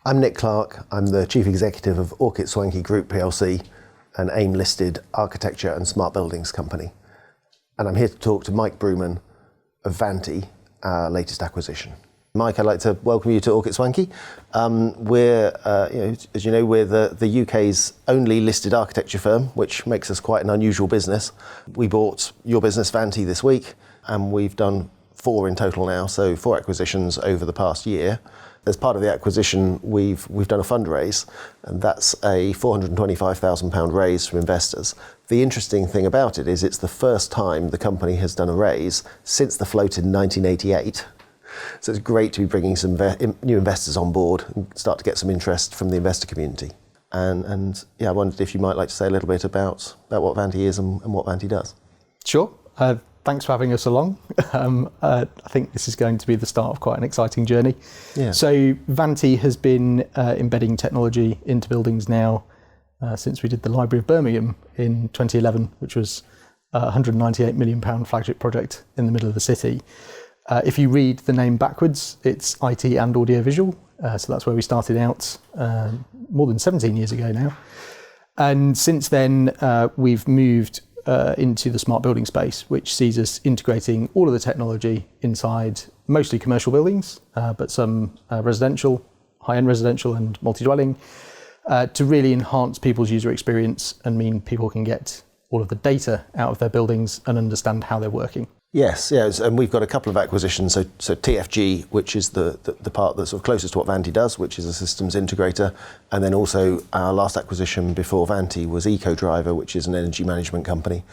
I'm Nick Clark. I'm the Chief Executive of Aukett Swanke Group plc, an AIM-listed architecture and smart buildings company. And I'm here to talk to Mike Brooman of Vanti, our latest acquisition. Mike, I'd like to welcome you to Aukett Swanke. As you know, we're the UK's only listed architecture firm, which makes us quite an unusual business. We bought your business, Vanti, this week, and we've done 4 in total now, so 4 acquisitions over the past year. As part of the acquisition, we've done a fundraise, and that's a £425,000 raise from investors. The interesting thing about it is it's the first time the company has done a raise since the float in 1988. So it's great to be bringing some new investors on board and start to get some interest from the investor community. And I wondered if you might like to say a little bit about what Vanti is and what Vanti does. Sure. Thanks for having us along. I think this is going to be the start of quite an exciting journey. Yeah. So Vanti has been embedding technology into buildings now since we did the Library of Birmingham in 2011, which was a £198 million flagship project in the middle of the city. If you read the name backwards, it's IT and audiovisual. So that's where we started out more than 17 years ago now. And since then, we've moved into the smart building space, which sees us integrating all of the technology inside mostly commercial buildings, but some residential, high-end residential and multi-dwelling, to really enhance people's user experience and mean people can get all of the data out of their buildings and understand how they're working. Yes, and we've got a couple of acquisitions. So TFG, which is the part that's sort of closest to what Vanti does, which is a systems integrator, and then also our last acquisition before Vanti was EcoDriver, which is an energy management company,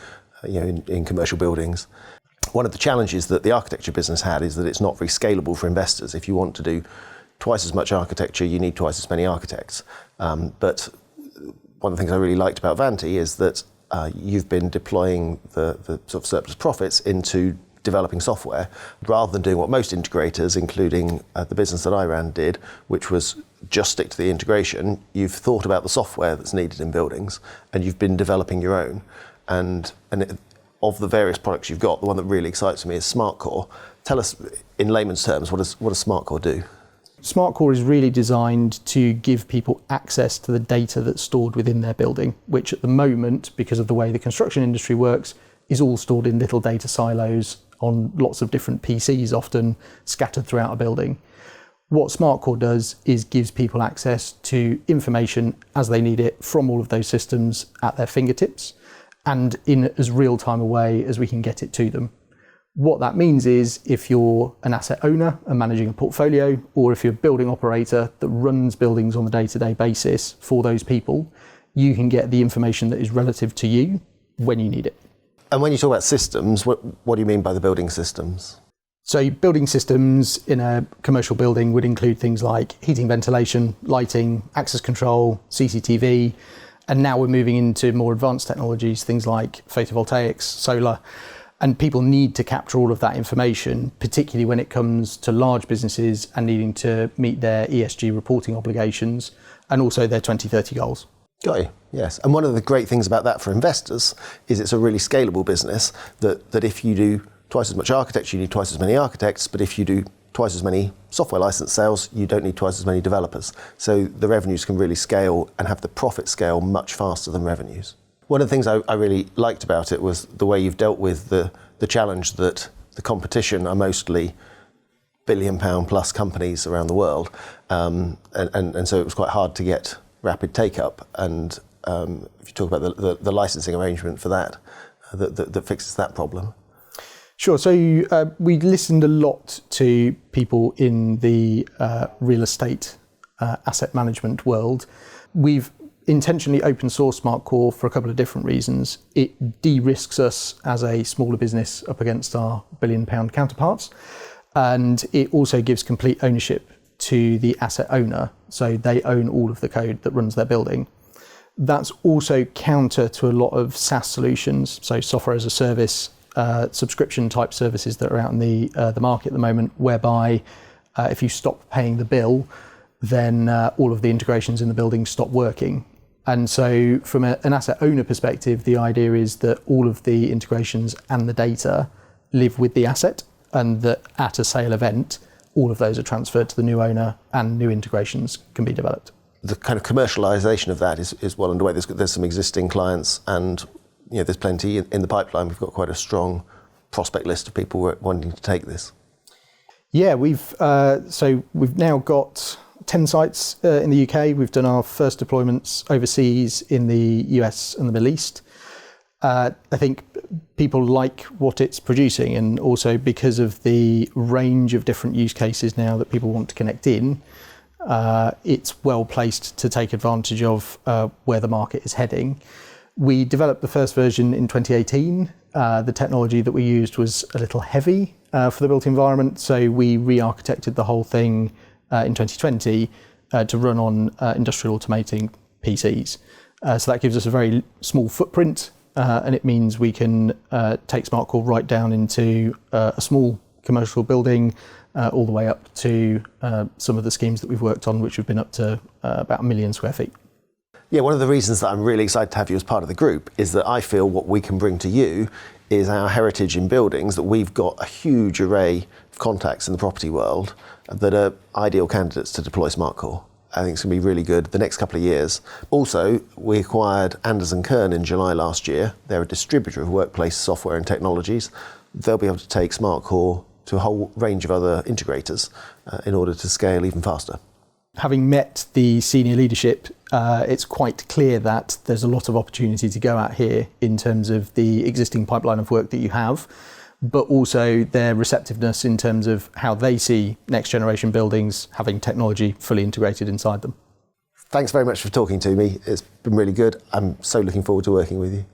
in commercial buildings. One of the challenges that the architecture business had is that it's not very scalable for investors. If you want to do twice as much architecture, you need twice as many architects. But one of the things I really liked about Vanti is that you've been deploying the sort of surplus profits into developing software rather than doing what most integrators, including the business that I ran, did, which was just stick to the integration. You've thought about the software that's needed in buildings and you've been developing your own. And of the various products you've got, the one that really excites me is SmartCore. Tell us in layman's terms, what does SmartCore do? SmartCore is really designed to give people access to the data that's stored within their building, which at the moment, because of the way the construction industry works, is all stored in little data silos on lots of different PCs, often scattered throughout a building. What SmartCore does is gives people access to information as they need it from all of those systems at their fingertips and in as real-time a way as we can get it to them. What that means is if you're an asset owner and managing a portfolio, or if you're a building operator that runs buildings on a day-to-day basis for those people, you can get the information that is relative to you when you need it. And when you talk about systems, what do you mean by the building systems? So building systems in a commercial building would include things like heating, ventilation, lighting, access control, CCTV, and now we're moving into more advanced technologies, things like photovoltaics, solar. And people need to capture all of that information, particularly when it comes to large businesses and needing to meet their ESG reporting obligations and also their 2030 goals. Got you, yes. And one of the great things about that for investors is it's a really scalable business that if you do twice as much architecture, you need twice as many architects, but if you do twice as many software license sales, you don't need twice as many developers. So the revenues can really scale and have the profit scale much faster than revenues. One of the things I really liked about it was the way you've dealt with the challenge that the competition are mostly £1 billion plus companies around the world. And so it was quite hard to get rapid take-up. And if you talk about the licensing arrangement for that fixes that problem. Sure. So we listened a lot to people in the real estate asset management world. We've intentionally open source SmartCore for a couple of different reasons. It de-risks us as a smaller business up against our £1 billion counterparts, and it also gives complete ownership to the asset owner, so they own all of the code that runs their building. That's also counter to a lot of SaaS solutions, so software as a service, subscription type services that are out in the market at the moment, whereby if you stop paying the bill, then all of the integrations in the building stop working. And so from an asset owner perspective, the idea is that all of the integrations and the data live with the asset, and that at a sale event, all of those are transferred to the new owner and new integrations can be developed. The kind of commercialisation of that is well underway. There's some existing clients, and there's plenty in the pipeline. We've got quite a strong prospect list of people wanting to take this. Yeah, we've now got 10 sites in the UK. We've done our first deployments overseas in the US and the Middle East. I think people like what it's producing, and also because of the range of different use cases now that people want to connect in, it's well placed to take advantage of where the market is heading. We developed the first version in 2018. The technology that we used was a little heavy for the built environment, so we re-architected the whole thing in 2020 to run on industrial automating PCs. So that gives us a very small footprint, and it means we can take SmartCore right down into a small commercial building, all the way up to some of the schemes that we've worked on, which have been up to about 1 million square feet. Yeah, one of the reasons that I'm really excited to have you as part of the group is that I feel what we can bring to you is our heritage in buildings, that we've got a huge array of contacts in the property world that are ideal candidates to deploy SmartCore. I think it's going to be really good the next couple of years. Also, we acquired Anders & Kern in July last year. They're a distributor of workplace software and technologies. They'll be able to take SmartCore to a whole range of other integrators in order to scale even faster. Having met the senior leadership, it's quite clear that there's a lot of opportunity to go out here in terms of the existing pipeline of work that you have, but also their receptiveness in terms of how they see next generation buildings having technology fully integrated inside them. Thanks very much for talking to me. It's been really good. I'm so looking forward to working with you.